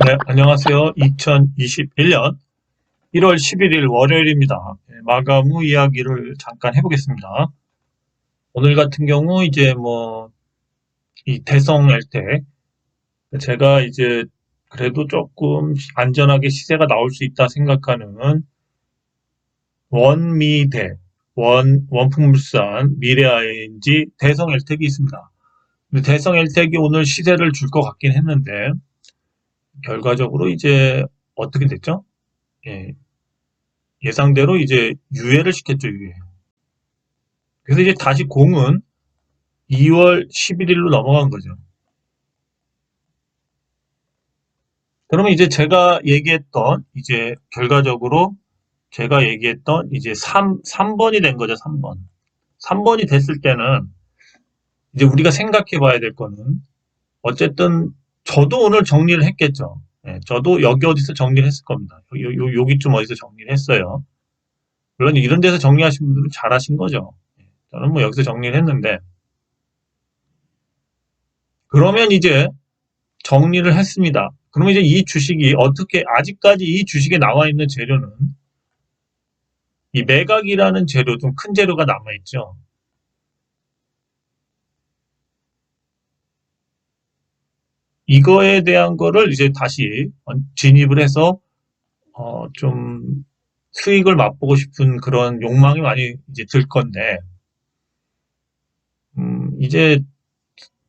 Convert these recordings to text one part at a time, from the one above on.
네, 안녕하세요. 2021년 1월 11일 월요일입니다. 마감 후 이야기를 잠깐 해보겠습니다. 오늘 같은 경우 이제 이 대성 엘텍 제가 이제 그래도 조금 안전하게 시세가 나올 수 있다 생각하는 원미대, 원풍물산, 미래ING, 대성 엘텍이 있습니다. 근데 대성 엘텍이 오늘 시세를 줄 것 같긴 했는데 결과적으로 이제 어떻게 됐죠? 예, 예상대로 이제 유예를 시켰죠, 유예. 그래서 이제 다시 공은 2월 11일로 넘어간 거죠. 그러면 이제 제가 얘기했던, 이제 결과적으로 제가 얘기했던 이제 3번이 된 거죠, 3번. 3번이 됐을 때는 이제 우리가 생각해 봐야 될 거는 어쨌든 저도 오늘 정리를 했겠죠. 예, 저도 여기 어디서 정리를 했을 겁니다. 여기쯤 어디서 정리를 했어요. 물론 이런 데서 정리하신 분들은 잘하신 거죠. 예, 저는 뭐 여기서 정리를 했는데 그러면 이제 정리를 했습니다. 그러면 이제 이 주식이 어떻게 아직까지 이 주식에 나와 있는 재료는 이 매각이라는 재료 좀 큰 재료가 남아 있죠. 이거에 대한 거를 이제 다시 진입을 해서 좀 수익을 맛보고 싶은 그런 욕망이 많이 이제 들 건데 이제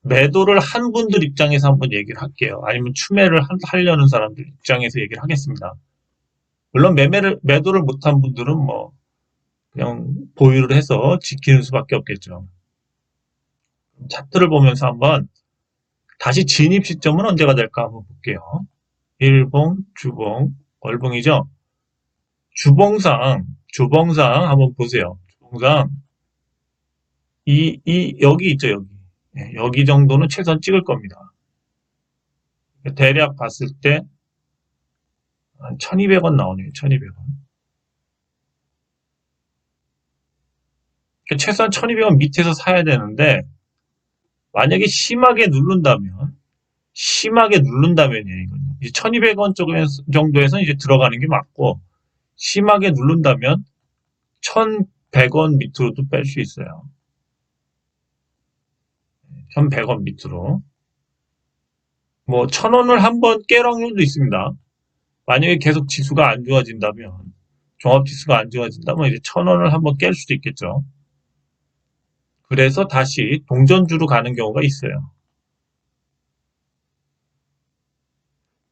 매도를 한 분들 입장에서 한번 얘기를 할게요. 아니면 추매를 하려는 사람들 입장에서 얘기를 하겠습니다. 물론 매도를 못한 분들은 뭐 그냥 보유를 해서 지키는 수밖에 없겠죠. 차트를 보면서 한번 다시 진입 시점은 언제가 될까 한번 볼게요. 일봉, 주봉, 월봉이죠. 주봉상 한번 보세요. 주봉상 여기 있죠, 여기. 네, 여기 정도는 최소한 찍을 겁니다. 대략 봤을 때 한 1200원 나오네요. 1200원. 최소한 1200원 밑에서 사야 되는데 만약에 심하게 누른다면이에요, 이건요. 1200원 정도에서 이제 들어가는 게 맞고, 심하게 누른다면 1100원 밑으로도 뺄 수 있어요. 1100원 밑으로. 뭐, 1000원을 한번 깰 확률도 있습니다. 만약에 계속 지수가 안 좋아진다면, 종합지수가 안 좋아진다면 이제 1000원을 한번 깰 수도 있겠죠. 그래서 다시 동전주로 가는 경우가 있어요.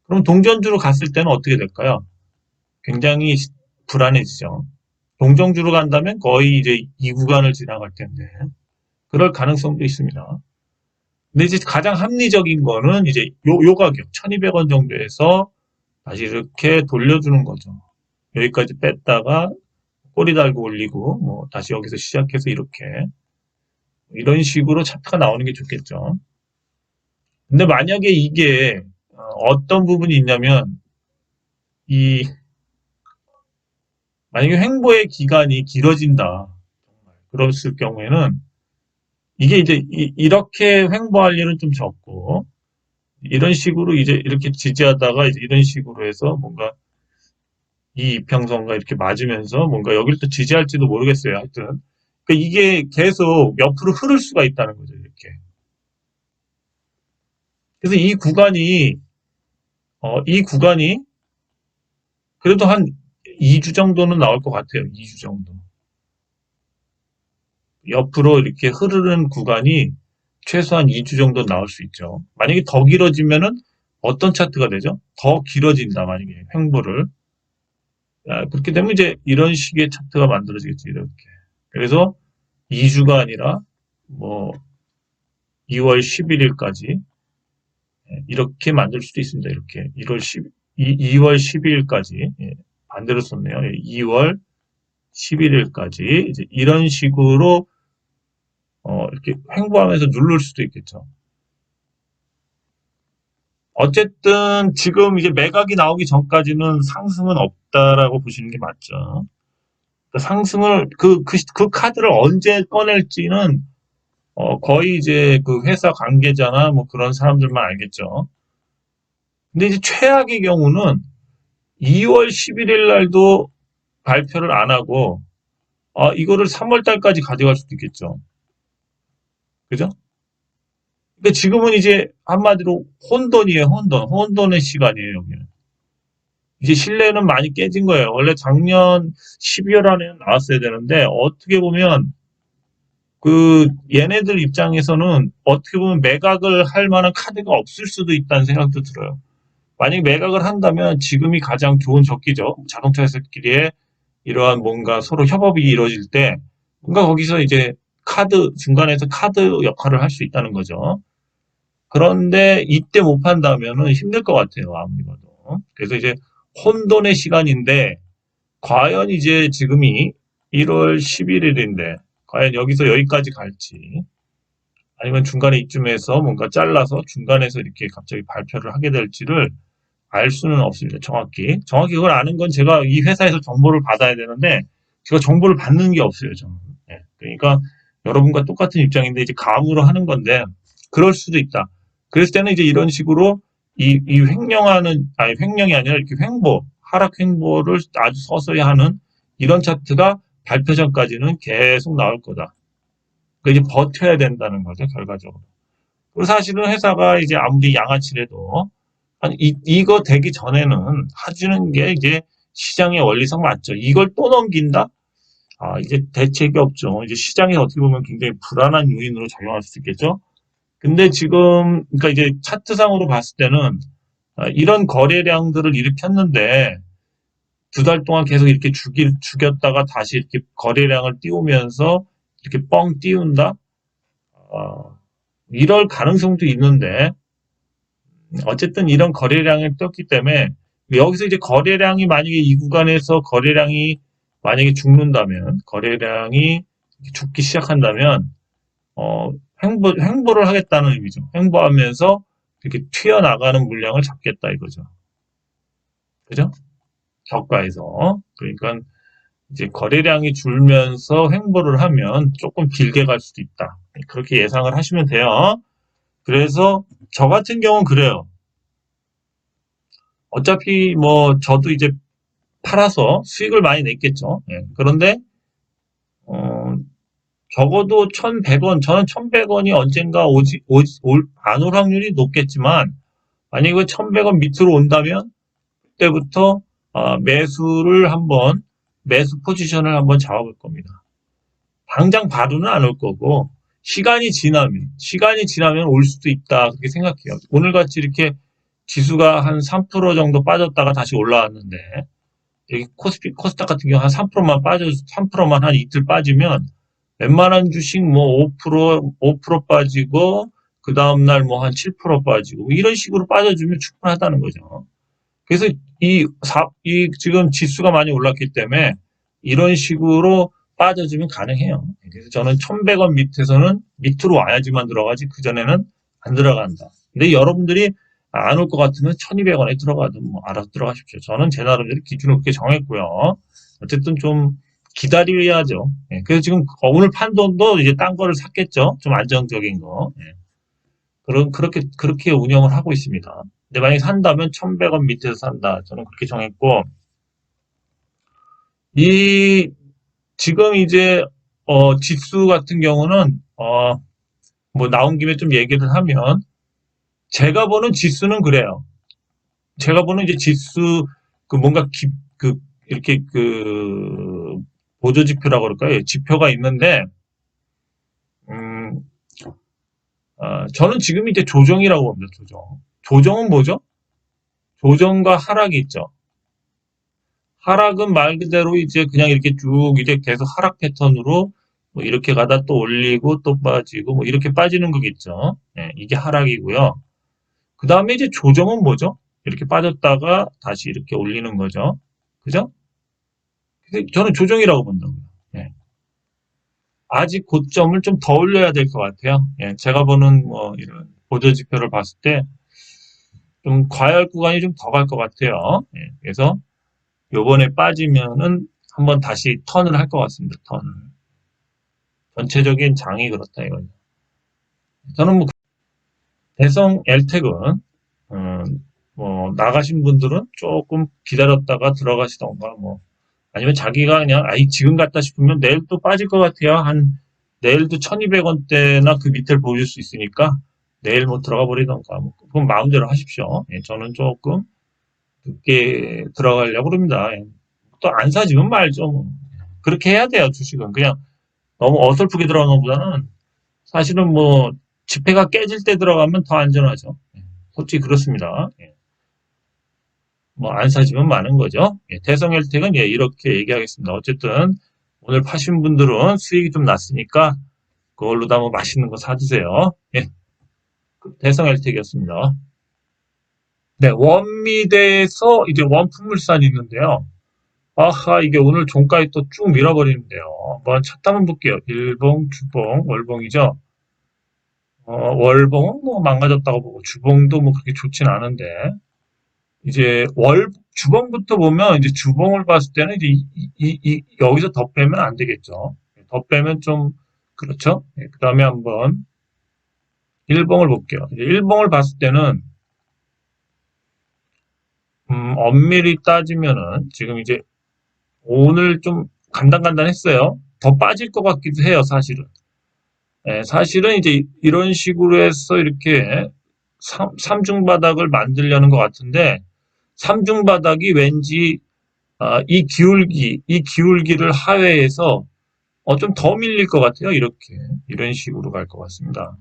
그럼 동전주로 갔을 때는 어떻게 될까요? 굉장히 불안해지죠. 동정주로 간다면 거의 이제 이 구간을 지나갈 텐데 그럴 가능성도 있습니다. 근데 이제 가장 합리적인 거는 이제 요 가격 1200원 정도에서 다시 이렇게 돌려주는 거죠. 여기까지 뺐다가 꼬리 달고 올리고 뭐 다시 여기서 시작해서 이렇게 이런 식으로 차트가 나오는 게 좋겠죠. 근데 만약에 이게 어떤 부분이 있냐면 이 만약에 횡보의 기간이 길어진다. 그랬을 경우에는 이게 이제 이렇게 횡보할 일은 좀 적고 이런 식으로 이제 이렇게 지지하다가 이제 이런 식으로 해서 뭔가 이 이평선과 이렇게 맞으면서 뭔가 여기를 또 지지할지도 모르겠어요. 하여튼 그러니까 이게 계속 옆으로 흐를 수가 있다는 거죠. 이렇게. 그래서 이 구간이 그래도 한 2주 정도는 나올 것 같아요. 2주 정도. 옆으로 이렇게 흐르는 구간이 최소한 2주 정도 나올 수 있죠. 만약에 더 길어지면은 어떤 차트가 되죠? 더 길어진다, 만약에 횡보를. 그렇게 되면 이제 이런 식의 차트가 만들어지겠죠, 이렇게. 그래서 2주가 아니라 뭐 2월 11일까지 이렇게 만들 수도 있습니다. 이렇게 2월 12일까지 반대로 썼네요. 2월 11일까지 이제 이런 식으로 이렇게 횡보하면서 누를 수도 있겠죠. 어쨌든 지금 이제 매각이 나오기 전까지는 상승은 없다라고 보시는 게 맞죠. 상승을 그 카드를 언제 꺼낼지는 거의 이제 그 회사 관계자나 뭐 그런 사람들만 알겠죠. 근데 이제 최악의 경우는 2월 11일 날도 발표를 안 하고, 이거를 3월 달까지 가져갈 수도 있겠죠. 그죠? 그러니까 지금은 이제 한마디로 혼돈이에요, 혼돈. 혼돈의 시간이에요, 여기는. 이제 신뢰는 많이 깨진 거예요. 원래 작년 12월 안에는 나왔어야 되는데, 어떻게 보면, 얘네들 입장에서는 어떻게 보면 매각을 할 만한 카드가 없을 수도 있다는 생각도 들어요. 만약에 매각을 한다면 지금이 가장 좋은 적기죠. 자동차 회사끼리의 이러한 뭔가 서로 협업이 이루어질 때, 뭔가 거기서 이제 중간에서 카드 역할을 할 수 있다는 거죠. 그런데 이때 못 판다면은 힘들 것 같아요, 아무리 봐도. 그래서 이제 혼돈의 시간인데, 과연 이제 지금이 1월 11일인데, 과연 여기서 여기까지 갈지, 아니면 중간에 이쯤에서 뭔가 잘라서 중간에서 이렇게 갑자기 발표를 하게 될지를 알 수는 없습니다, 정확히. 정확히 그걸 아는 건 제가 이 회사에서 정보를 받아야 되는데, 제가 정보를 받는 게 없어요, 저는. 예, 그러니까 여러분과 똑같은 입장인데, 이제 감으로 하는 건데, 그럴 수도 있다. 그랬을 때는 이제 이런 식으로 이 횡령하는, 아니, 횡령이 아니라 이렇게 하락 횡보를 아주 서서히 하는 이런 차트가 발표 전까지는 계속 나올 거다. 그러니까 이제 버텨야 된다는 거죠, 결과적으로. 그리고 사실은 회사가 이제 아무리 양아치래도, 아니, 이거 되기 전에는 해주는 게 이제 시장의 원리상 맞죠. 이걸 또 넘긴다? 이제 대책이 없죠. 이제 시장이 어떻게 보면 굉장히 불안한 요인으로 작용할 수 있겠죠. 근데 지금, 그러니까 이제 차트상으로 봤을 때는 이런 거래량들을 일으켰는데 2달 동안 계속 이렇게 죽였다가 다시 이렇게 거래량을 띄우면서 이렇게 뻥 띄운다? 이럴 가능성도 있는데 어쨌든 이런 거래량을 떴기 때문에 여기서 이제 거래량이 만약에 이 구간에서 거래량이 만약에 죽는다면 거래량이 죽기 시작한다면 횡보를 하겠다는 의미죠. 횡보하면서 이렇게 튀어나가는 물량을 잡겠다 이거죠. 그죠? 저가에서. 그러니까 이제 거래량이 줄면서 횡보를 하면 조금 길게 갈 수도 있다. 그렇게 예상을 하시면 돼요. 그래서 저 같은 경우는 그래요. 어차피 뭐 저도 이제 팔아서 수익을 많이 냈겠죠. 예. 그런데 어, 적어도 1,100원, 저는 1,100원이 언젠가 안 올 확률이 높겠지만 만약에 1,100원 밑으로 온다면 그때부터 매수를 한번 매수 포지션을 한번 잡아볼 겁니다. 당장 바로는 안 올 거고 시간이 지나면 올 수도 있다 그렇게 생각해요. 오늘 같이 이렇게 지수가 한 3% 정도 빠졌다가 다시 올라왔는데 여기 코스닥 같은 경우 한 3%만 3%만 한 이틀 빠지면 웬만한 주식 뭐 5% 빠지고 그 다음날 뭐 한 7% 빠지고 이런 식으로 빠져주면 충분하다는 거죠. 그래서 지금 지수가 많이 올랐기 때문에 이런 식으로 빠져주면 가능해요. 그래서 저는 1,100원 밑에서는 밑으로 와야지만 들어가지 그전에는 안 들어간다. 근데 여러분들이 안 올 것 같으면 1,200원에 들어가든 뭐 알아서 들어가십시오. 저는 제 나름대로 기준을 그렇게 정했고요. 어쨌든 좀 기다려야죠. 예, 그래서 지금 오늘 판돈도 이제 딴 거를 샀겠죠. 좀 안정적인 거. 예. 그렇게 운영을 하고 있습니다. 근데 만약에 산다면 1,100원 밑에서 산다. 저는 그렇게 정했고, 이, 지금 이제, 지수 같은 경우는, 뭐 나온 김에 좀 얘기를 하면, 제가 보는 지수는 그래요. 제가 보는 이제 지수, 뭔가 이렇게 보조지표라고 그럴까요? 지표가 있는데, 음, 저는 지금 이제 조정이라고 봅니다, 조정. 조정은 뭐죠? 조정과 하락이 있죠. 하락은 말 그대로 이제 그냥 이렇게 쭉 이제 계속 하락 패턴으로 뭐 이렇게 가다 또 올리고 또 빠지고 뭐 이렇게 빠지는 거겠죠. 예, 이게 하락이고요. 그 다음에 이제 조정은 뭐죠? 이렇게 빠졌다가 다시 이렇게 올리는 거죠. 그죠? 저는 조정이라고 본다고요. 예. 아직 고점을 좀 더 올려야 될 것 같아요. 예, 제가 보는 뭐 이런 보조 지표를 봤을 때 좀 과열 구간이 좀 더 갈 것 같아요. 예, 그래서 요번에 빠지면은 한번 다시 턴을 할 것 같습니다. 턴을. 전체적인 장이 그렇다 이거죠. 저는 뭐 대성 엘텍은 나가신 분들은 조금 기다렸다가 들어가시던가, 아니면 자기가 그냥, 지금 갔다 싶으면 내일 또 빠질 것 같아요. 내일도 1200원대나 그 밑을 보일 수 있으니까, 내일 들어가 버리던가, 그건 마음대로 하십시오. 예, 저는 조금 늦게 들어가려고 그럽니다. 예. 또 안 사지면 말죠. 그렇게 해야 돼요, 주식은. 그냥 너무 어설프게 들어가는 것보다는, 사실은 지폐가 깨질 때 들어가면 더 안전하죠. 예, 솔직히 그렇습니다. 예. 안 사지면 많은 거죠. 예, 대성헬텍은 이렇게 얘기하겠습니다. 어쨌든 오늘 파신 분들은 수익이 좀 났으니까 그걸로다 맛있는 거 사드세요. 예, 대성헬텍이었습니다. 네, 원미대에서 이제 원품물산이 있는데요. 아하, 이게 오늘 종가에 또 쭉 밀어버리는데요. 한번 차트 한번 볼게요. 일봉, 주봉, 월봉이죠. 월봉은 망가졌다고 보고 주봉도 그렇게 좋진 않은데 이제 주봉부터 보면 이제 주봉을 봤을 때는 이제 여기서 더 빼면 안 되겠죠. 더 빼면 좀 그렇죠. 그 다음에 한번 일봉을 볼게요. 이제 일봉을 봤을 때는 엄밀히 따지면은 지금 이제 오늘 좀 간단간단했어요. 더 빠질 것 같기도 해요, 사실은. 사실은 이제 이런 식으로 해서 이렇게 삼중 바닥을 만들려는 것 같은데 삼중 바닥이 왠지 이 기울기를 하회해서 좀 더 밀릴 것 같아요. 이런 식으로 갈 것 같습니다.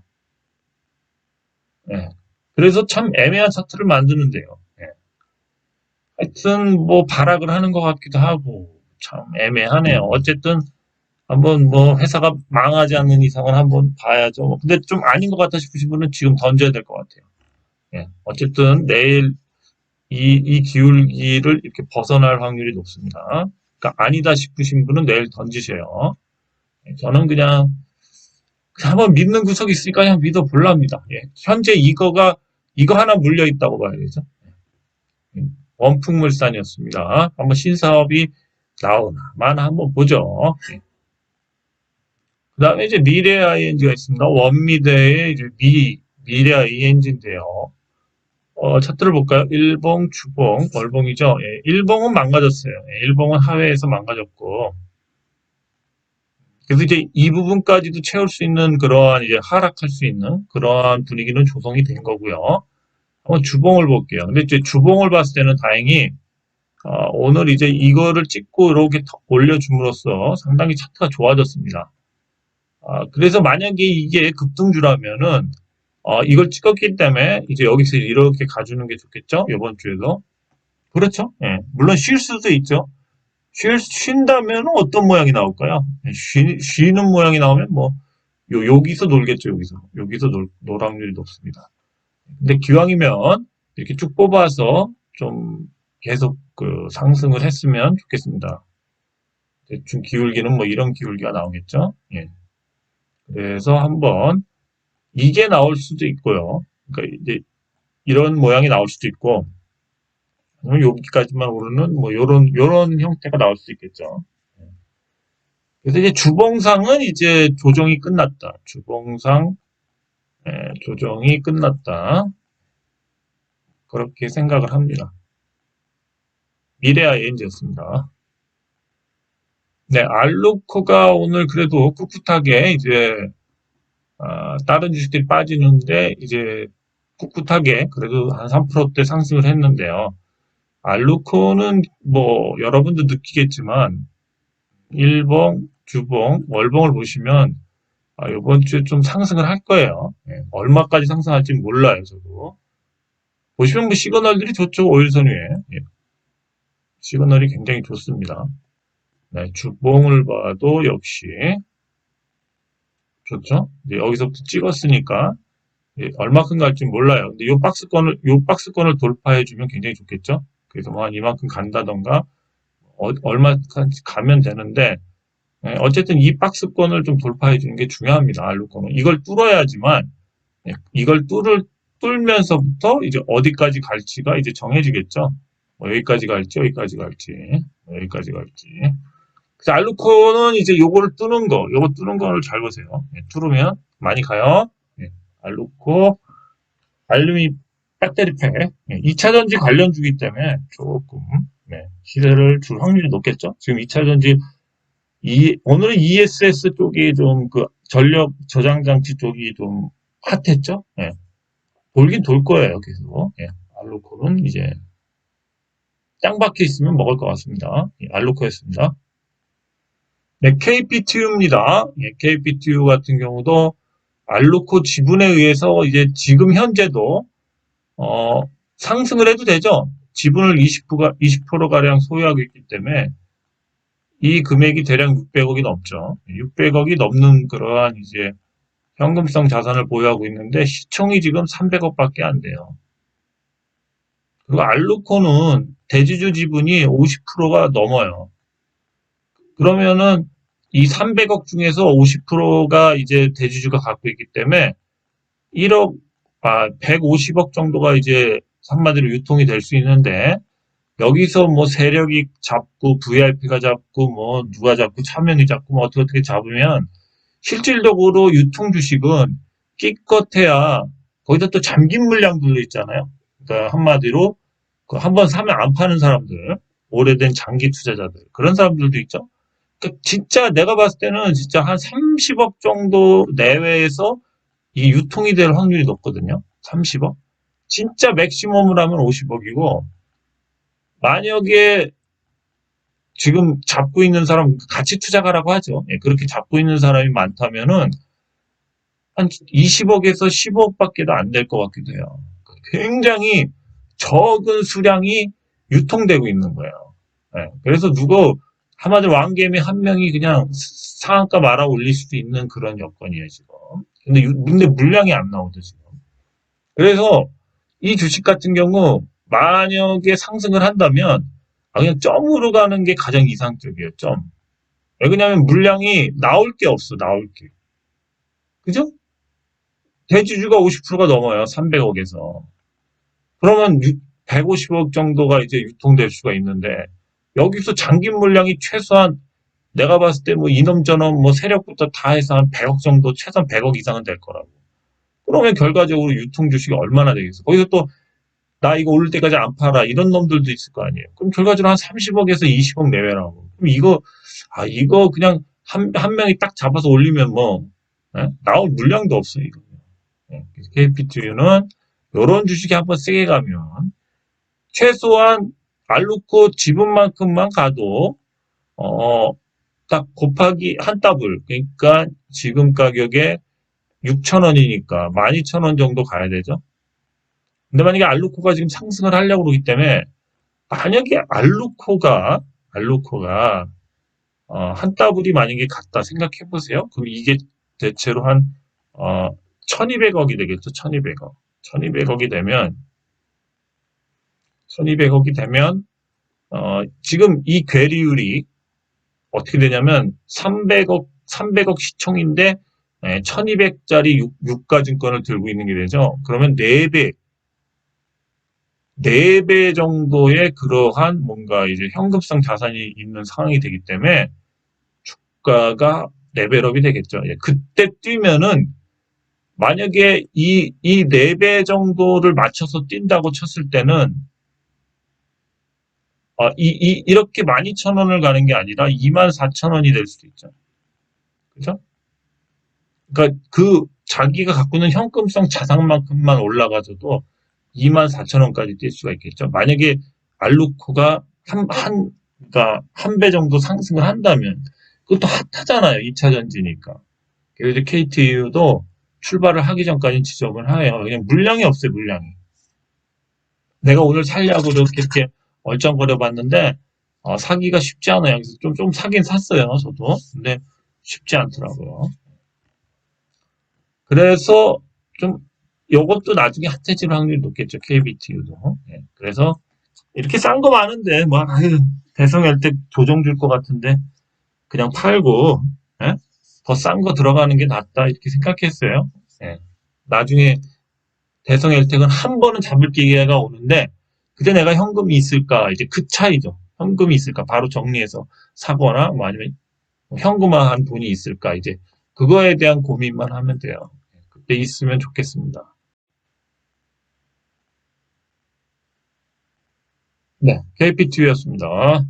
예. 그래서 참 애매한 차트를 만드는데요. 예. 하여튼 발악을 하는 것 같기도 하고 참 애매하네요. 어쨌든 한번 회사가 망하지 않는 이상은 한번 봐야죠. 근데 좀 아닌 것 같다 싶으신 분은 지금 던져야 될 것 같아요. 예. 어쨌든 내일 이 기울기를 이렇게 벗어날 확률이 높습니다. 그러니까 아니다 싶으신 분은 내일 던지세요. 예. 저는 그냥 한번 믿는 구석이 있으니까 그냥 믿어볼랍니다. 예. 현재 이거 하나 물려 있다고 봐야 되죠. 원풍물산이었습니다. 한번 신사업이 나오나만 한번 보죠. 예. 그 다음에 이제 미래 ING가 있습니다. 원미대의 이제 미래 ING인데요. 차트를 볼까요? 일봉, 주봉, 월봉이죠. 예, 일봉은 망가졌어요. 예, 일봉은 하회에서 망가졌고. 그래서 이제 이 부분까지도 채울 수 있는 그러한 이제 하락할 수 있는 그러한 분위기는 조성이 된 거고요. 한번 주봉을 볼게요. 근데 이제 주봉을 봤을 때는 다행히 오늘 이제 이거를 찍고 이렇게 올려줌으로써 상당히 차트가 좋아졌습니다. 그래서 만약에 이게 급등주라면은 이걸 찍었기 때문에 이제 여기서 이렇게 가주는 게 좋겠죠? 이번 주에도. 그렇죠? 예. 물론 쉴 수도 있죠. 쉰다면 어떤 모양이 나올까요? 예, 쉬는 모양이 나오면 여기서 놀겠죠, 여기서 놀 확률이 높습니다. 근데 기왕이면 이렇게 쭉 뽑아서 좀 계속 상승을 했으면 좋겠습니다. 대충 기울기는 이런 기울기가 나오겠죠? 예. 그래서 한번 이게 나올 수도 있고요. 그러니까 이제 이런 모양이 나올 수도 있고, 여기까지만 오르는 요런 형태가 나올 수 있겠죠. 그래서 이제 주봉상은 이제 조정이 끝났다. 주봉상 조정이 끝났다. 그렇게 생각을 합니다. 미래아 엔지였습니다. 네, 알루코가 오늘 그래도 꿋꿋하게 이제 다른 주식들이 빠지는데 이제 꿋꿋하게 그래도 한 3%대 상승을 했는데요. 알루코는 여러분도 느끼겠지만 일봉, 주봉, 월봉을 보시면 이번 주에 좀 상승을 할 거예요. 예, 얼마까지 상승할지 몰라요, 저도. 보시면 시그널들이 좋죠, 5일선 위에. 예, 시그널이 굉장히 좋습니다. 네, 주봉을 봐도 역시 좋죠. 이제 여기서부터 찍었으니까 얼마큼 갈지 몰라요. 근데 요 박스권을 돌파해주면 굉장히 좋겠죠. 그래서 한 이만큼 간다던가 얼마까지 가면 되는데 어쨌든 이 박스권을 좀 돌파해 주는 게 중요합니다. 알루코는 이걸 뚫어야지만 이걸 뚫면서부터 이제 어디까지 갈지가 이제 정해지겠죠. 여기까지 갈지 여기까지 갈지 여기까지 갈지. 그래서 알루코는 이제 요거 뚫는 거를 잘 보세요. 뚫으면 많이 가요. 알루코 알루미 배터리 팩. 2차전지 관련주기 때문에 조금 시세를 줄 확률이 높겠죠. 지금 2차전지 오늘은 ESS 쪽이 좀 그 전력 저장 장치 쪽이 좀 핫했죠. 돌긴 돌 거예요, 계속. 알루코는 이제 짱 박혀 있으면 먹을 것 같습니다. 알루코였습니다. 네, KPTU입니다. KPTU 같은 경우도 알루코 지분에 의해서 이제 지금 현재도 어, 상승을 해도 되죠. 지분을 20%가량 소유하고 있기 때문에 이 금액이 대략 600억이 넘죠. 600억이 넘는 그러한 이제 현금성 자산을 보유하고 있는데 시총이 지금 300억밖에 안 돼요. 그리고 알루코는 대주주 지분이 50%가 넘어요. 그러면은 이 300억 중에서 50%가 이제 대주주가 갖고 있기 때문에 150억 정도가 이제 한마디로 유통이 될 수 있는데 여기서 뭐 세력이 잡고 VIP가 잡고 뭐 누가 잡고 차명이 잡고 뭐 어떻게 잡으면 실질적으로 유통 주식은 기껏해야 거기다 또 잠긴 물량들도 있잖아요. 그러니까 한마디로 그 한번 사면 안 파는 사람들, 오래된 장기 투자자들 그런 사람들도 있죠. 그러니까 진짜 내가 봤을 때는 진짜 한 30억 정도 내외에서 이 유통이 될 확률이 높거든요. 30억. 진짜 맥시멈을 하면 50억이고 만약에 지금 잡고 있는 사람 같이 투자가라고 하죠. 그렇게 잡고 있는 사람이 많다면은 한 20억에서 15억밖에 안 될 것 같기도 해요. 굉장히 적은 수량이 유통되고 있는 거예요. 그래서 누구 한마디로 왕개미 한 명이 그냥 상한가 말아 올릴 수도 있는 그런 여건이에요 지금. 근데 물량이 안 나오죠 지금. 그래서 이 주식 같은 경우 만약에 상승을 한다면 그냥 점으로 가는 게 가장 이상적이에요. 점. 왜냐하면 물량이 나올 게 없어. 나올 게. 그죠? 대주주가 50%가 넘어요. 300억에서. 그러면 150억 정도가 이제 유통될 수가 있는데 여기서 잠긴 물량이 최소한 내가 봤을 때 뭐 이놈 저놈 뭐 세력부터 다 해서 한 100억 정도 최소한 100억 이상은 될 거라고. 그러면 결과적으로 유통 주식이 얼마나 되겠어? 거기서 또 나 이거 오를 때까지 안 팔아 이런 놈들도 있을 거 아니에요. 그럼 결과적으로 한 30억에서 20억 내외라고. 그럼 이거 그냥 한 명이 딱 잡아서 올리면 뭐 나올 물량도 없어 이거. KPTU는 이런 주식이 한번 세게 가면 최소한 알루코 지분만큼만 가도 어, 딱 곱하기 한 더블 그러니까 지금 가격에 6,000원이니까 12,000원 정도 가야 되죠. 근데 만약에 알루코가 지금 상승을 하려고 그러기 때문에 만약에 알루코가 한 더블이 만약에 갔다 생각해 보세요. 그럼 이게 대체로 한 1,200억이 되겠죠. 1,200억. 1,200억이 되면 1,200억이 되면 지금 이 괴리율이 어떻게 되냐면 300억 시총인데 1,200짜리 유가증권을 들고 있는 게 되죠. 그러면 4배 정도의 그러한 뭔가 이제 현금성 자산이 있는 상황이 되기 때문에 주가가 레벨업이 되겠죠. 그때 뛰면은 만약에 이 4배 정도를 맞춰서 뛴다고 쳤을 때는 이렇게 12,000원을 가는 게 아니라 24,000원이 될 수도 있죠. 그죠? 그러니까 자기가 갖고 있는 현금성 자산만큼만 올라가서도 24,000원까지 뛸 수가 있겠죠. 만약에 알루코가 그러니까 한 배 정도 상승을 한다면 그것도 핫하잖아요. 2차 전지니까. 그래서 KTU도 출발을 하기 전까지는 지적을 해요. 그냥 물량이 없어요. 물량이. 내가 오늘 살려고 이렇게 얼쩡거려 봤는데 사기가 쉽지 않아요. 그래서 좀 사긴 샀어요. 저도. 근데 쉽지 않더라고요. 그래서 좀 이것도 나중에 핫해질 확률이 높겠죠. KBTU도. 그래서 이렇게 싼 거 많은데 뭐 대성할 때 조정 줄 것 같은데 그냥 팔고 더 싼 거 들어가는 게 낫다 이렇게 생각했어요. 나중에 대성 혜택은 한 번은 잡을 기회가 오는데 그때 내가 현금이 있을까 이제 그 차이죠. 현금이 있을까 바로 정리해서 사거나 뭐 아니면 현금화한 돈이 있을까 이제 그거에 대한 고민만 하면 돼요. 그때 있으면 좋겠습니다. 네, KPTV였습니다.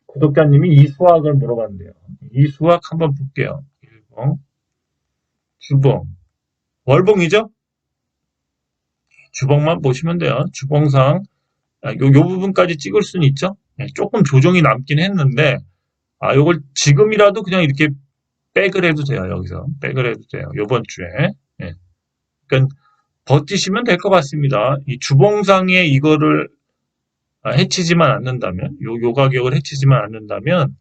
구독자님이 이수학을 물어봤는데요. 이수학 한번 볼게요. 일봉, 주봉, 월봉이죠? 주봉만 보시면 돼요. 주봉상 요 부분까지 찍을 수는 있죠. 네, 조금 조정이 남긴 했는데 요걸 지금이라도 그냥 이렇게 백을 해도 돼요. 여기서 백을 해도 돼요. 요번 주에. 예. 그러니까 버티시면 될 것 같습니다. 이 주봉상에 이거를 해치지만 않는다면, 요 가격을 해치지만 않는다면,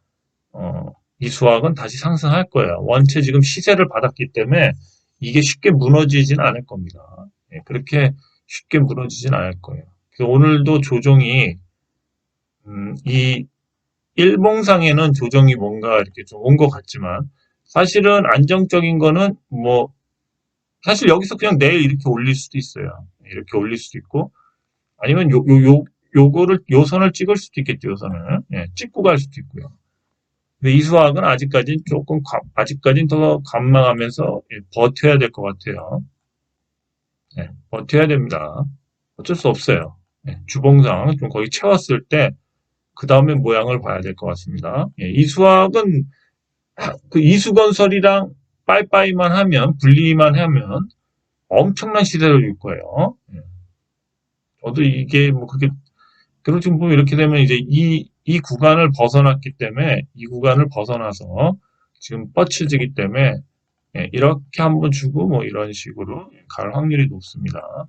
이 수학은 다시 상승할 거예요. 원체 지금 시세를 받았기 때문에 이게 쉽게 무너지진 않을 겁니다. 예, 그렇게 쉽게 무너지진 않을 거예요. 그래서 오늘도 조정이, 이 일봉상에는 조정이 뭔가 이렇게 좀 온 것 같지만, 사실은 안정적인 거는 뭐, 사실 여기서 그냥 내일 이렇게 올릴 수도 있어요. 이렇게 올릴 수도 있고, 아니면 요 선을 찍을 수도 있겠죠, 요 선을. 예, 찍고 갈 수도 있고요. 근데 이 수학은 아직까지는 아직까지는 더 관망하면서 버텨야 될 것 같아요. 예, 버텨야 됩니다. 어쩔 수 없어요. 예, 주봉상 좀 거의 채웠을 때, 그 다음에 모양을 봐야 될 것 같습니다. 예, 이 수학은 그 이수건설이랑 빠이빠이만 하면, 분리만 하면 엄청난 시대를 줄 거예요. 예. 저도 이게 뭐 그렇게, 그리고 지금 보면 이렇게 되면 이제 이 구간을 벗어났기 때문에, 이 구간을 벗어나서 지금 뻗쳐지기 때문에, 예, 이렇게 한번 주고 뭐 이런 식으로 갈 확률이 높습니다.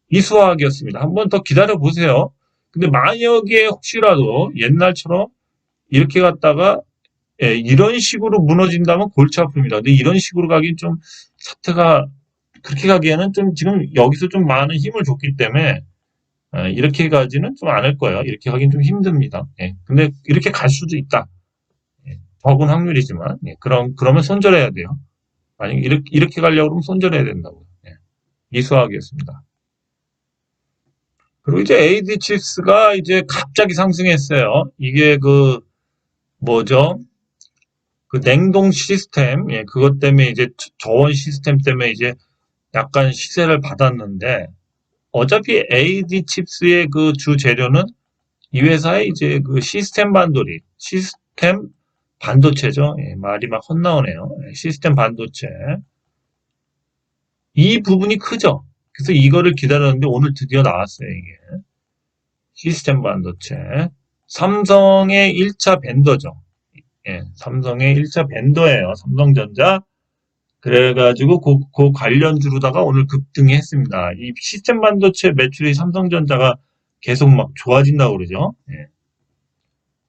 이수학이었습니다. 한번 더 기다려 보세요. 근데 만약에 혹시라도 옛날처럼 이렇게 갔다가 예, 이런 식으로 무너진다면 골치 아픕니다. 근데 이런 식으로 가긴 좀 차트가 그렇게 가기에는 좀 지금 여기서 좀 많은 힘을 줬기 때문에 이렇게 가지는 좀 않을 거예요. 이렇게 가긴 좀 힘듭니다. 예, 근데 이렇게 갈 수도 있다. 예, 적은 확률이지만 그러면 손절해야 돼요. 만약 이렇게 가려고 그러면 손절해야 된다고요. 예, 이수학이었습니다. 그리고 이제 AD 칩스가 이제 갑자기 상승했어요. 이게 그 뭐죠? 그 냉동 시스템, 예, 그것 때문에 이제 저온 시스템 때문에 이제 약간 시세를 받았는데 어차피 AD 칩스의 그 주 재료는 이 회사의 이제 그 시스템 반도체죠. 예, 말이 막 헛나오네요. 예, 시스템 반도체. 이 부분이 크죠. 그래서 이거를 기다렸는데 오늘 드디어 나왔어요, 이게. 시스템 반도체. 삼성의 1차 벤더죠. 예, 삼성의 1차 벤더예요. 삼성전자. 그래가지고 그 관련주로다가 오늘 급등이 했습니다. 이 시스템 반도체 매출이 삼성전자가 계속 막 좋아진다고 그러죠. 예.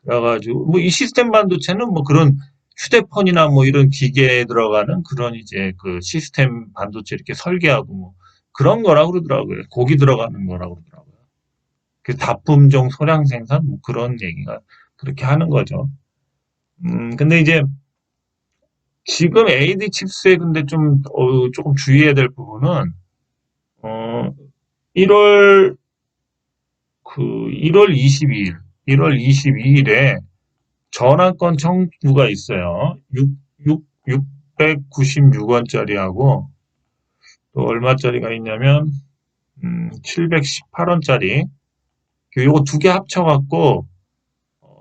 그래가지고 뭐 이 시스템 반도체는 뭐 그런 휴대폰이나 뭐 이런 기계에 들어가는 그런 이제 그 시스템 반도체 이렇게 설계하고 뭐 그런 거라고 그러더라고요. 고기 들어가는 거라고 그러더라고요. 그 다품종 소량 생산 뭐 그런 얘기가 그렇게 하는 거죠. 근데 이제 지금 AD 칩스에 근데 좀 조금 주의해야 될 부분은 어 1월 1월 22일 1월 22일에 전환권 청구가 있어요. 696원짜리하고 또 얼마짜리가 있냐면 718원짜리 요거 두 개 합쳐갖고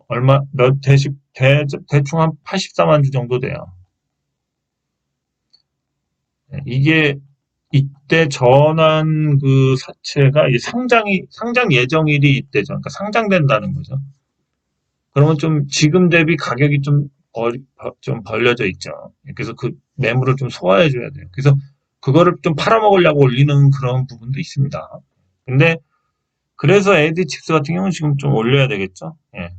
얼마 대충 한 84만 주 정도 돼요. 네, 이게 이때 전환 그 사채가 상장 예정일이 이때죠. 그러니까 상장된다는 거죠. 그러면 좀 지금 대비 가격이 좀 벌려져 있죠. 그래서 그 매물을 좀 소화해 줘야 돼요. 그래서 그거를 좀 팔아먹으려고 올리는 그런 부분도 있습니다. 근데 그래서 AD 칩스 같은 경우는 지금 좀 올려야 되겠죠. 예.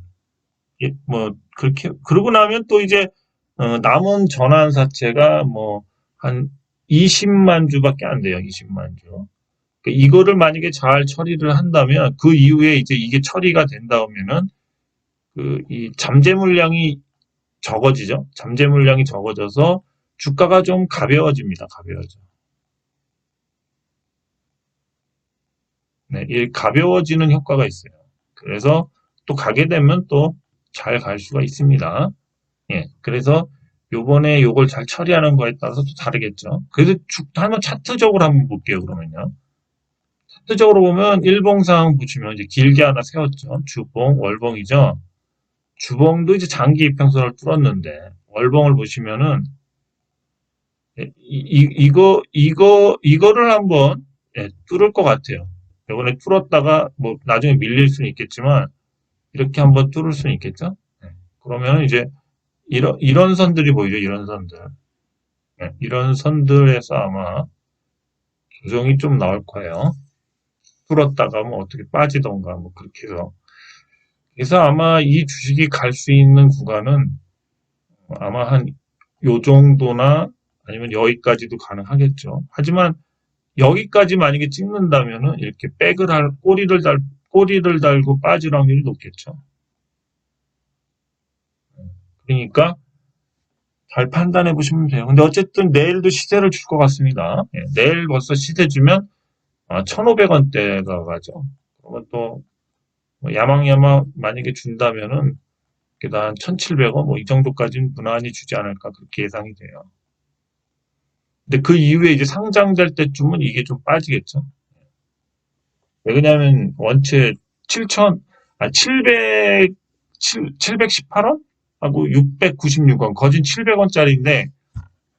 뭐 그렇게 그러고 나면 또 이제 남은 전환 사채가 뭐 한 20만 주밖에 안 돼요. 20만 주. 그러니까 이거를 만약에 잘 처리를 한다면 그 이후에 이제 이게 처리가 된다면은 그 이 잠재 물량이 적어지죠. 잠재 물량이 적어져서 주가가 좀 가벼워집니다. 가벼워져. 네, 이 가벼워지는 효과가 있어요. 그래서 또 가게 되면 또 잘 갈 수가 있습니다. 예, 그래서 요번에 요걸 잘 처리하는 거에 따라서 또 다르겠죠. 그래서 한번 차트적으로 한번 볼게요, 그러면요. 차트적으로 보면 일봉상 보시면 이제 길게 하나 세웠죠. 주봉, 월봉이죠. 주봉도 이제 장기 이평선을 뚫었는데 월봉을 보시면은 이거를 한번 뚫을 것 같아요. 이번에 뚫었다가 뭐 나중에 밀릴 수는 있겠지만 이렇게 한번 뚫을 수는 있겠죠. 그러면 이제 이런 선들이 보이죠. 이런 선들. 이런 선들에서 아마 조정이 좀 나올 거예요. 뚫었다가 뭐 어떻게 빠지던가 뭐 그렇게 해서. 그래서 아마 이 주식이 갈 수 있는 구간은 아마 한 요 정도나 아니면 여기까지도 가능하겠죠. 하지만 여기까지 만약에 찍는다면은 이렇게 꼬리를 달고 빠질 확률이 높겠죠. 그러니까 잘 판단해 보시면 돼요. 근데 어쨌든 내일도 시세를 줄 것 같습니다. 내일 벌써 시세 주면 1,500원대가 가죠. 그러면 또 야망야망 만약에 준다면은 그다음 1,700원 뭐 이 정도까지는 무난히 주지 않을까 그렇게 예상이 돼요. 근데 그 이후에 이제 상장될 때쯤은 이게 좀 빠지겠죠. 왜 그러냐면 원체 7천, 718원? 하고 696원, 거진 700원짜리인데,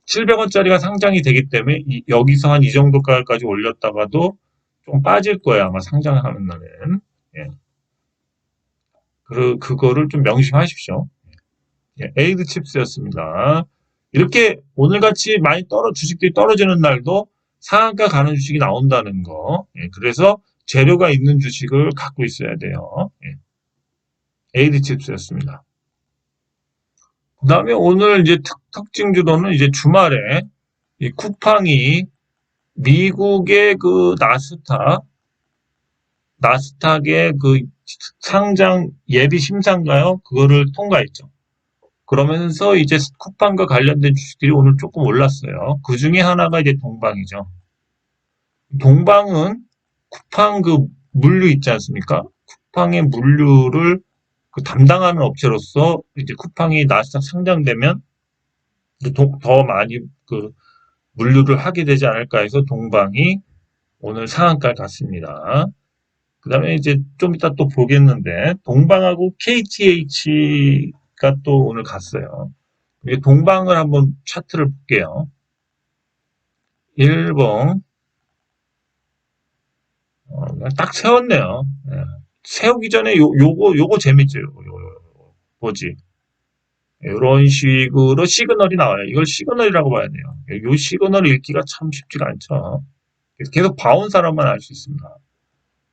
700원짜리가 상장이 되기 때문에, 여기서 한 이 정도 가까지 올렸다가도 좀 빠질 거예요, 아마 상장하는 날엔. 예. 그거를 좀 명심하십시오. 예, 에이드 칩스였습니다. 이렇게 오늘같이 주식들이 떨어지는 날도 상한가 가는 주식이 나온다는 거. 예, 그래서 재료가 있는 주식을 갖고 있어야 돼요. 예, 에이드 칩스였습니다. 그 다음에 오늘 이제 특징 주로는 이제 주말에 이 쿠팡이 미국의 그 나스닥의 그 상장 예비 심사인가요? 그거를 통과했죠. 그러면서 이제 쿠팡과 관련된 주식들이 오늘 조금 올랐어요. 그 중에 하나가 이제 동방이죠. 동방은 쿠팡 그 물류 있지 않습니까? 쿠팡의 물류를 그 담당하는 업체로서 이제 쿠팡이 나스닥 상장되면 더 많이 그 물류를 하게 되지 않을까 해서 동방이 오늘 상한가를 갔습니다. 그 다음에 이제 좀 이따 또 보겠는데 동방하고 KTH가 또 오늘 갔어요. 동방을 한번 차트를 볼게요. 일봉 딱 세웠네요. 예. 세우기 전에 요거 재밌죠. 뭐지? 이런 식으로 시그널이 나와요. 이걸 시그널이라고 봐야 돼요. 요 시그널 읽기가 참 쉽지가 않죠. 계속 봐온 사람만 알 수 있습니다.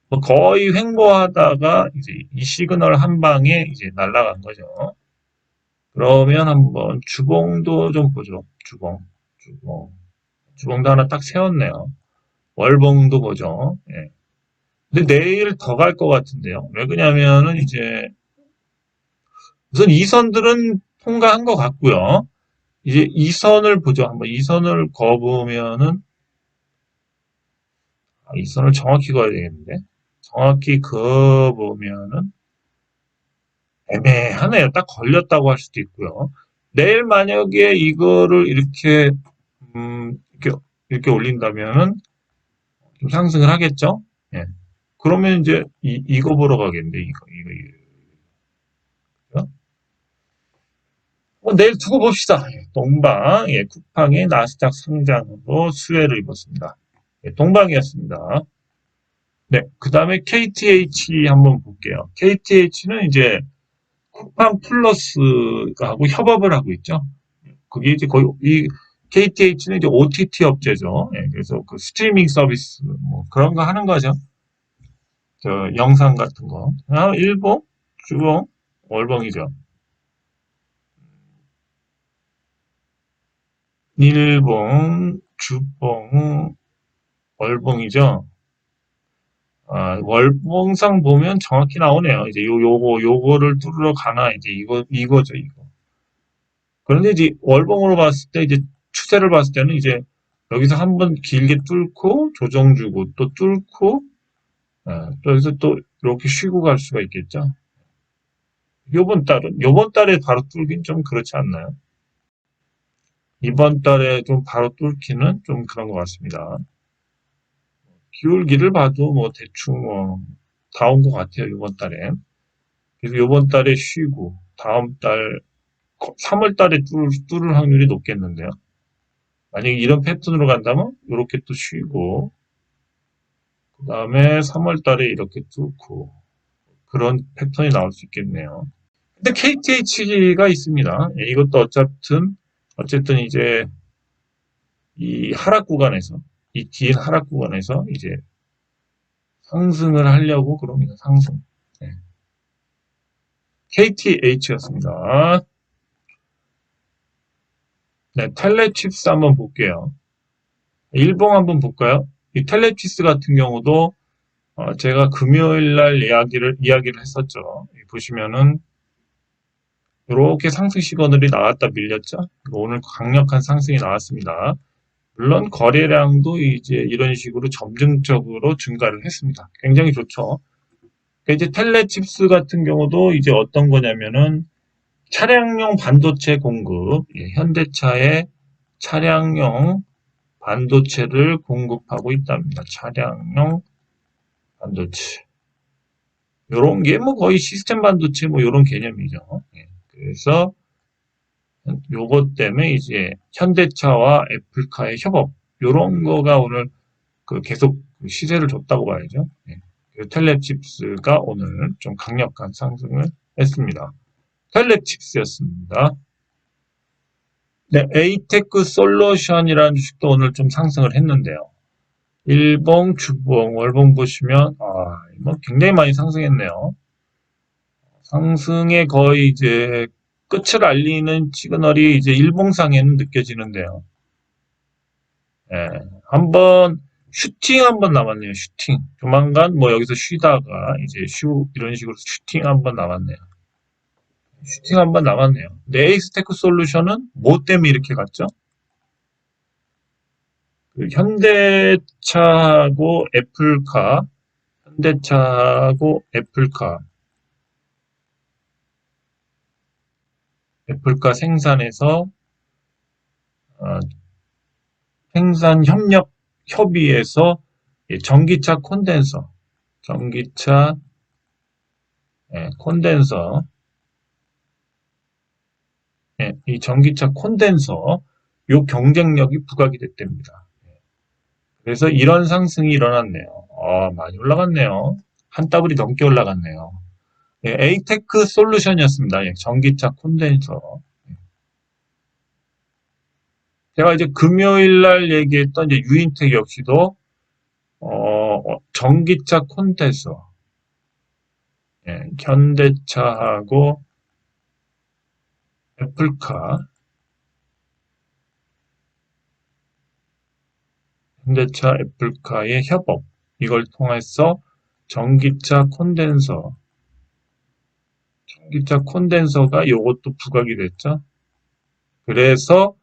뭐 거의 횡보하다가 이제 이 시그널 한 방에 이제 날아간 거죠. 그러면 한번 주봉도 좀 보죠. 주봉도 하나 딱 세웠네요. 월봉도 보죠. 예. 근데 내일 더 갈 것 같은데요. 왜 그러냐면은 이제 우선 이 선들은 통과한 것 같고요. 이제 이 선을 보죠. 한번 이 선을 그어보면은 이 선을 정확히 그어야 되겠는데 정확히 그어보면은 애매하네요. 딱 걸렸다고 할 수도 있고요. 내일 만약에 이거를 이렇게 올린다면은 좀 상승을 하겠죠? 예. 그러면 이제 이거 보러 가겠는데, 이거. 내일 두고 봅시다. 예, 동방, 예, 쿠팡의 나스닥 상장으로 수혜를 입었습니다. 예, 동방이었습니다. 네, 그 다음에 KTH 한번 볼게요. KTH는 이제 쿠팡 플러스하고 협업을 하고 있죠. 그게 이제 거의 KTH는 이제 OTT 업체죠. 예, 그래서 그 스트리밍 서비스 뭐 그런 거 하는 거죠. 저 영상 같은 거. 일봉, 주봉, 월봉이죠. 일봉, 주봉, 월봉이죠. 월봉상 보면 정확히 나오네요. 이제 요거를 뚫으러 가나, 이제 이거죠, 이거. 그런데 이제 월봉으로 봤을 때, 이제 추세를 봤을 때는 이제 여기서 한번 길게 뚫고, 조정 주고, 또 뚫고, 또 여기서 또 이렇게 쉬고 갈 수가 있겠죠. 요번 달에 바로 뚫긴 좀 그렇지 않나요? 이번 달에 좀 바로 뚫기는 좀 그런 것 같습니다. 기울기를 봐도 뭐 대충 다 온 것 같아요, 이번 달에. 그래서 이번 달에 쉬고, 다음 달, 3월 달에 뚫을 확률이 높겠는데요. 만약에 이런 패턴으로 간다면, 이렇게 또 쉬고, 그 다음에 3월 달에 이렇게 뚫고, 그런 패턴이 나올 수 있겠네요. 근데 KTH가 있습니다. 예, 이것도 어쨌든 이제 이 하락 구간에서, 이 긴 하락 구간에서 이제 상승을 하려고 그럽니다. 상승. 네. KTH였습니다. 네, 텔레칩스 한번 볼게요. 일봉 한번 볼까요? 이 텔레칩스 같은 경우도 제가 금요일 날 이야기를 했었죠. 보시면은 이렇게 상승 시그널이 나왔다 밀렸죠. 오늘 강력한 상승이 나왔습니다. 물론 거래량도 이제 이런 식으로 점증적으로 증가를 했습니다. 굉장히 좋죠. 이제 텔레칩스 같은 경우도 이제 어떤 거냐면은 차량용 반도체 공급, 현대차의 차량용 반도체를 공급하고 있답니다. 차량용 반도체. 요런 게 뭐 거의 시스템 반도체 뭐 요런 개념이죠. 그래서 요것 때문에 이제 현대차와 애플카의 협업, 요런 거가 오늘 계속 시세를 줬다고 봐야죠. 텔레칩스가 오늘 좀 강력한 상승을 했습니다. 텔레칩스였습니다. 네, 에이테크 솔루션이라는 주식도 오늘 좀 상승을 했는데요. 일봉, 주봉, 월봉 보시면 뭐 굉장히 많이 상승했네요. 상승의 거의 이제 끝을 알리는 시그널이 이제 일봉상에는 느껴지는데요. 예, 한번 슈팅 한번 남았네요. 슈팅. 조만간 뭐 여기서 쉬다가 이제 이런 식으로 슈팅 한번 남았네요. 슈팅 한번 남았네요. 근데 에이스테크 솔루션은 뭐 때문에 이렇게 갔죠? 현대차하고 애플카 생산에서 어, 생산 협의에서 전기차 콘덴서, 이 전기차 콘덴서 요 경쟁력이 부각이 됐답니다. 그래서 이런 상승이 일어났네요. 많이 올라갔네요. 한 따블이 넘게 올라갔네요. 에이테크 솔루션이었습니다. 전기차 콘덴서. 제가 이제 금요일 날 얘기했던 이제 유인텍 역시도 전기차 콘덴서, 현대차하고 애플카, 현대차 애플카의 협업, 이걸 통해서 전기차 콘덴서가 요것도 부각이 됐죠. 그래서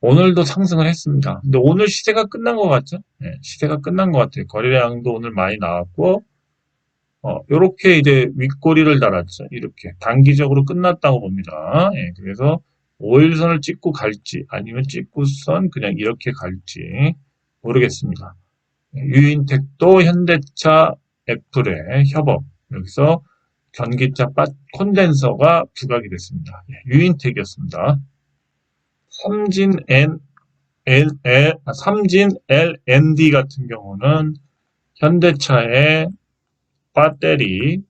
오늘도 상승을 했습니다. 근데 오늘 시세가 끝난 것 같죠? 시세가 끝난 것 같아요. 거래량도 오늘 많이 나왔고, 요렇게 이제 윗꼬리를 달았죠. 이렇게. 단기적으로 끝났다고 봅니다. 그래서 5일선을 찍고 갈지, 아니면 찍고선 그냥 이렇게 갈지, 모르겠습니다. 유인텍도 현대차 애플의 협업, 여기서 전기차 콘덴서가 부각이 됐습니다. 유인텍이었습니다. 삼진 L&D 같은 경우는 현대차의 배터리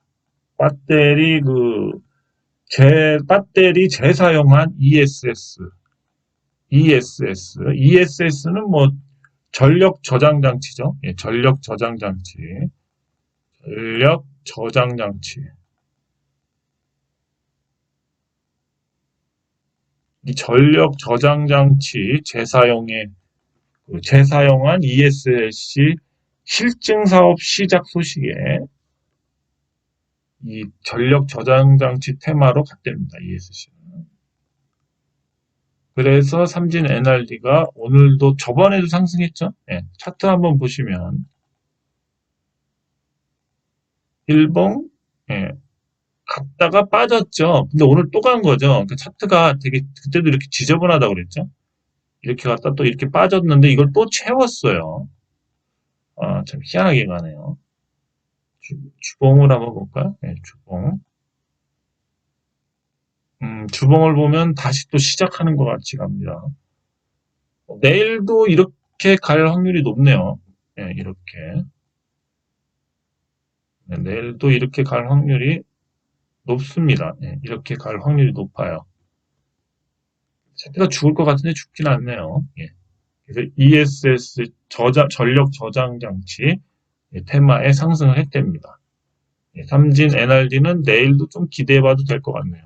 재사용한 ESS는 뭐 전력 저장 장치죠. 전력 저장 장치. 이 전력 저장 장치 재사용한 ESS 실증 사업 시작 소식에 이 전력 저장 장치 테마로 갔답니다. ESC는. 그래서 삼진 NRD가 오늘도 저번에도 상승했죠. 차트 한번 보시면 일봉 갔다가 빠졌죠. 근데 오늘 또 간 거죠. 그러니까 차트가 되게 그때도 이렇게 지저분하다고 그랬죠. 이렇게 갔다 또 이렇게 빠졌는데 이걸 또 채웠어요. 참 희한하게 가네요. 주봉을 한번 볼까요? 네, 주봉. 주봉을 보면 다시 또 시작하는 것 같이 갑니다. 내일도 이렇게 갈 확률이 높네요. 네, 이렇게. 네, 내일도 이렇게 갈 확률이 높습니다. 네, 이렇게 갈 확률이 높아요. 차트가 죽을 것 같은데 죽진 않네요. 예. 그래서 ESS 전력 저장 장치 테마에 상승을 했답니다. 삼진 NRD는 내일도 좀 기대해봐도 될 것 같네요.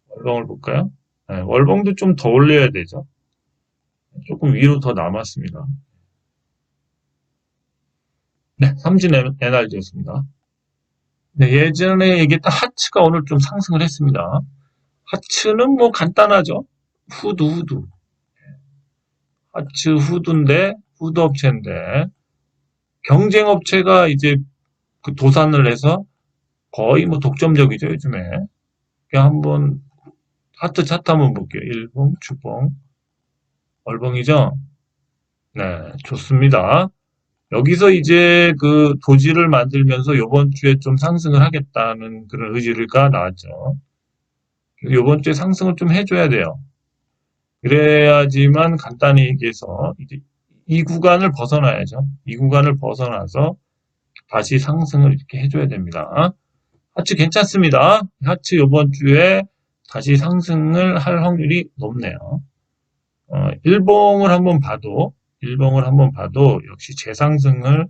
월봉을 볼까요? 네, 월봉도 좀 더 올려야 되죠. 조금 위로 더 남았습니다. 네, 삼진 NRD였습니다. 네, 예전에 얘기했던 하츠가 오늘 좀 상승을 했습니다. 하츠는 뭐 간단하죠. 후드. 하츠 후드 업체인데, 경쟁업체가 이제 그 도산을 해서 거의 뭐 독점적이죠, 요즘에. 그냥 한번 하트 차트 한번 볼게요. 일봉, 주봉, 월봉이죠? 네, 좋습니다. 여기서 이제 그 도지를 만들면서 요번 주에 좀 상승을 하겠다는 그런 의지가 나왔죠. 요번 주에 상승을 좀 해줘야 돼요. 그래야지만 간단히 얘기해서 이제 이 구간을 벗어나야죠. 이 구간을 벗어나서 다시 상승을 이렇게 해줘야 됩니다. 하츠 괜찮습니다. 하츠 요번 주에 다시 상승을 할 확률이 높네요. 일봉을 한번 봐도 역시 재상승을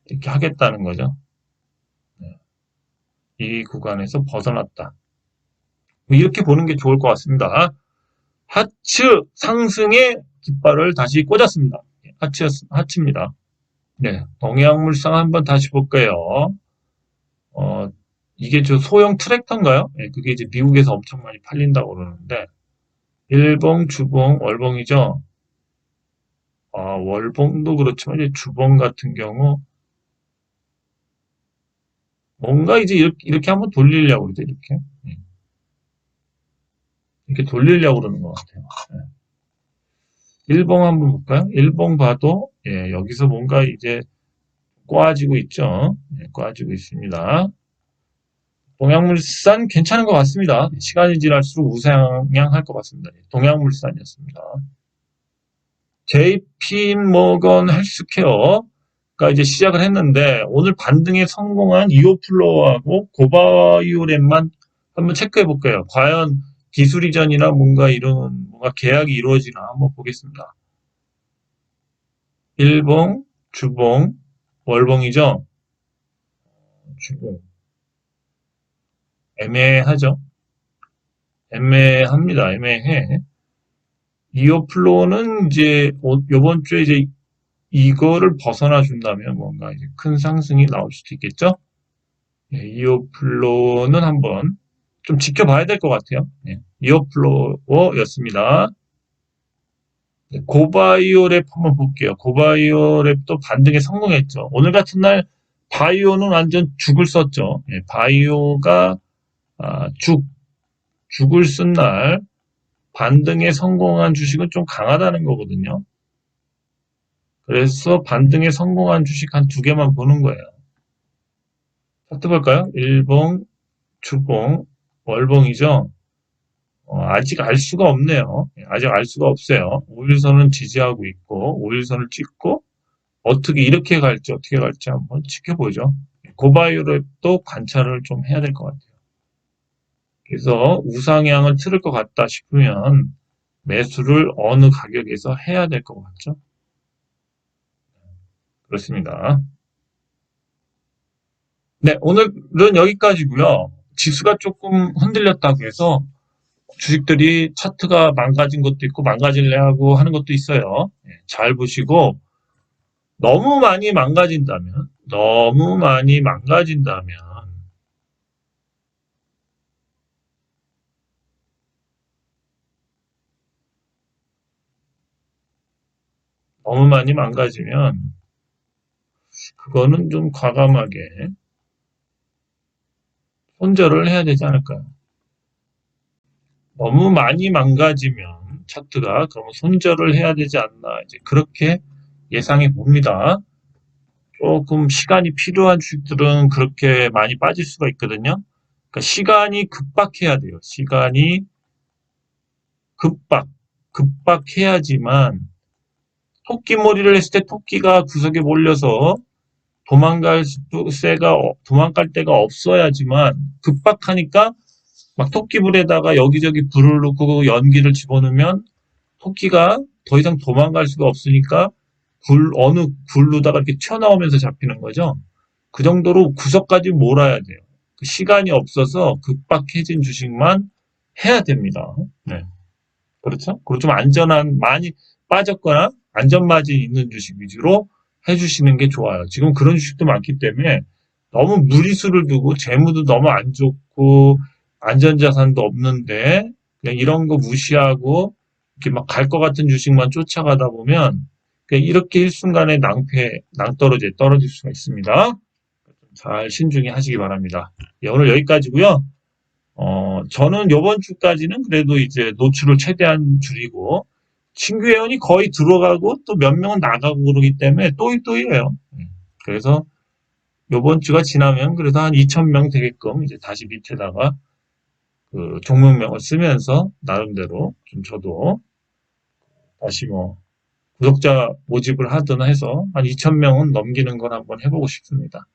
이렇게 하겠다는 거죠. 네. 이 구간에서 벗어났다. 이렇게 보는 게 좋을 것 같습니다. 하츠 상승의 깃발을 다시 꽂았습니다. 하츠입니다. 네, 동해양물상 한번 다시 볼게요. 어, 이게 저 소형 트랙터인가요? 네, 그게 이제 미국에서 엄청 많이 팔린다고 그러는데, 일봉, 주봉, 월봉이죠. 월봉도 그렇지만 이제 주봉 같은 경우 뭔가 이제 이렇게 한번 돌리려고 그러죠. 이렇게. 이렇게 돌리려고 그러는 것 같아요. 일봉 한번 볼까요? 일봉 봐도 여기서 뭔가 이제 꼬아지고 있죠. 꼬아지고 있습니다. 동양물산 괜찮은 것 같습니다. 시간이 지날수록 우상향할 것 같습니다. 동양물산이었습니다. JP 모건 헬스케어가 이제 시작을 했는데 오늘 반등에 성공한 이오플로우하고 고바이오랩만 한번 체크해 볼게요. 과연 기술 이전이나 뭔가 이런 뭔가 계약이 이루어지나 한번 보겠습니다. 일봉, 주봉, 월봉이죠. 주봉 애매하죠. 애매합니다. 애매해. 이오플로우는 이제 요번 주에 이제 이거를 벗어나 준다면 뭔가 이제 큰 상승이 나올 수도 있겠죠. 이오플로우는 한번 좀 지켜봐야 될 것 같아요. 이오플로우였습니다. 고바이오랩 한번 볼게요. 고바이오랩도 반등에 성공했죠. 오늘 같은 날 바이오는 완전 죽을 썼죠. 바이오가 죽을 쓴 날 반등에 성공한 주식은 좀 강하다는 거거든요. 그래서 반등에 성공한 주식 한 두 개만 보는 거예요. 차트 볼까요? 일봉, 주봉, 월봉이죠. 아직 알 수가 없네요. 아직 알 수가 없어요. 5일선은 지지하고 있고 5일선을 찍고 어떻게 갈지 한번 지켜보죠. 고바이오랩도 관찰을 좀 해야 될 것 같아요. 그래서 우상향을 틀을 것 같다 싶으면 매수를 어느 가격에서 해야 될 것 같죠? 그렇습니다. 네, 오늘은 여기까지고요. 지수가 조금 흔들렸다고 해서 주식들이 차트가 망가진 것도 있고 망가질래 하고 하는 것도 있어요. 잘 보시고 너무 많이 망가진다면 너무 많이 망가지면 그거는 좀 과감하게 손절을 해야 되지 않을까요? 너무 많이 망가지면 차트가 그러면 손절을 해야 되지 않나 이제 그렇게 예상해 봅니다. 조금 시간이 필요한 주식들은 그렇게 많이 빠질 수가 있거든요. 그러니까 시간이 급박해야 돼요. 시간이 급박해야지만 토끼몰이를 했을 때 토끼가 구석에 몰려서 도망갈 데가 없어야지만 급박하니까 막 토끼불에다가 여기저기 불을 넣고 연기를 집어넣으면 토끼가 더 이상 도망갈 수가 없으니까 어느 굴로다가 이렇게 튀어나오면서 잡히는 거죠. 그 정도로 구석까지 몰아야 돼요. 시간이 없어서 급박해진 주식만 해야 됩니다. 네. 그렇죠? 그리고 좀 많이 빠졌거나 안전마진 있는 주식 위주로 해주시는 게 좋아요. 지금 그런 주식도 많기 때문에 너무 무리수를 두고 재무도 너무 안 좋고 안전자산도 없는데 그냥 이런 거 무시하고 이렇게 막 갈 것 같은 주식만 쫓아가다 보면 이렇게 일순간에 낭떠러지에 떨어질 수가 있습니다. 잘 신중히 하시기 바랍니다. 예, 오늘 여기까지고요. 저는 요번 주까지는 그래도 이제 노출을 최대한 줄이고, 신규 회원이 거의 들어가고 또 몇 명은 나가고 그러기 때문에 또이또이해요. 그래서 요번 주가 지나면 그래도 한 2,000명 되게끔 이제 다시 밑에다가 그 종목명을 쓰면서 나름대로 좀 저도 다시 뭐 구독자 모집을 하든 해서 한 2,000명은 넘기는 걸 한번 해보고 싶습니다.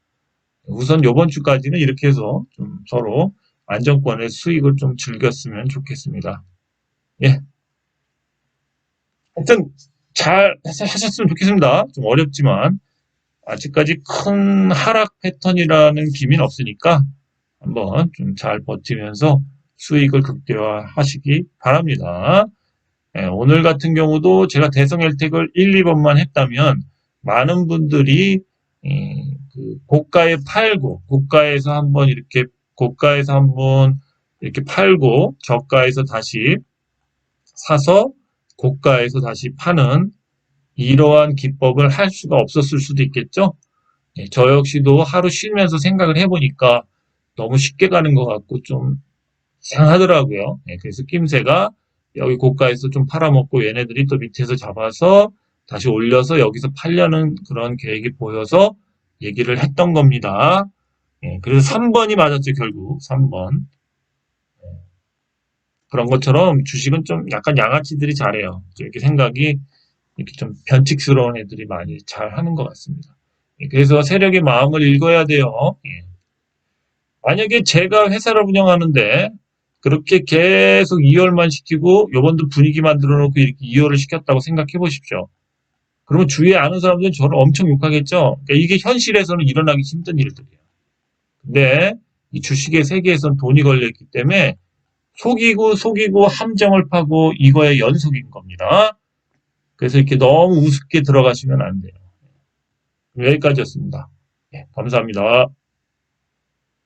우선 요번 주까지는 이렇게 해서 좀 서로 안정권의 수익을 좀 즐겼으면 좋겠습니다. 예. 하여튼 잘 하셨으면 좋겠습니다. 좀 어렵지만 아직까지 큰 하락 패턴이라는 기미는 없으니까 한번 좀 잘 버티면서 수익을 극대화하시기 바랍니다. 예, 오늘 같은 경우도 제가 대성 혜택을 1, 2번만 했다면 많은 분들이 그 고가에서 한번 이렇게 팔고 저가에서 다시 사서 고가에서 다시 파는 이러한 기법을 할 수가 없었을 수도 있겠죠. 예, 저 역시도 하루 쉬면서 생각을 해보니까 너무 쉽게 가는 것 같고 좀 이상하더라고요. 예, 그래서 낌새가 여기 고가에서 좀 팔아먹고 얘네들이 또 밑에서 잡아서 다시 올려서 여기서 팔려는 그런 계획이 보여서 얘기를 했던 겁니다. 예, 그래서 3번이 맞았죠, 결국. 3번. 그런 것처럼 주식은 좀 약간 양아치들이 잘해요. 이렇게 생각이 이렇게 좀 변칙스러운 애들이 많이 잘 하는 것 같습니다. 예, 그래서 세력의 마음을 읽어야 돼요. 예. 만약에 제가 회사를 운영하는데 그렇게 계속 이월만 시키고 요번도 분위기 만들어 놓고 이렇게 이월을 시켰다고 생각해 보십시오. 그러면 주위에 아는 사람들은 저를 엄청 욕하겠죠. 그러니까 이게 현실에서는 일어나기 힘든 일들이에요. 근데 이 주식의 세계에서는 돈이 걸려있기 때문에 속이고 함정을 파고 이거의 연속인 겁니다. 그래서 이렇게 너무 우습게 들어가시면 안 돼요. 여기까지였습니다. 네, 감사합니다.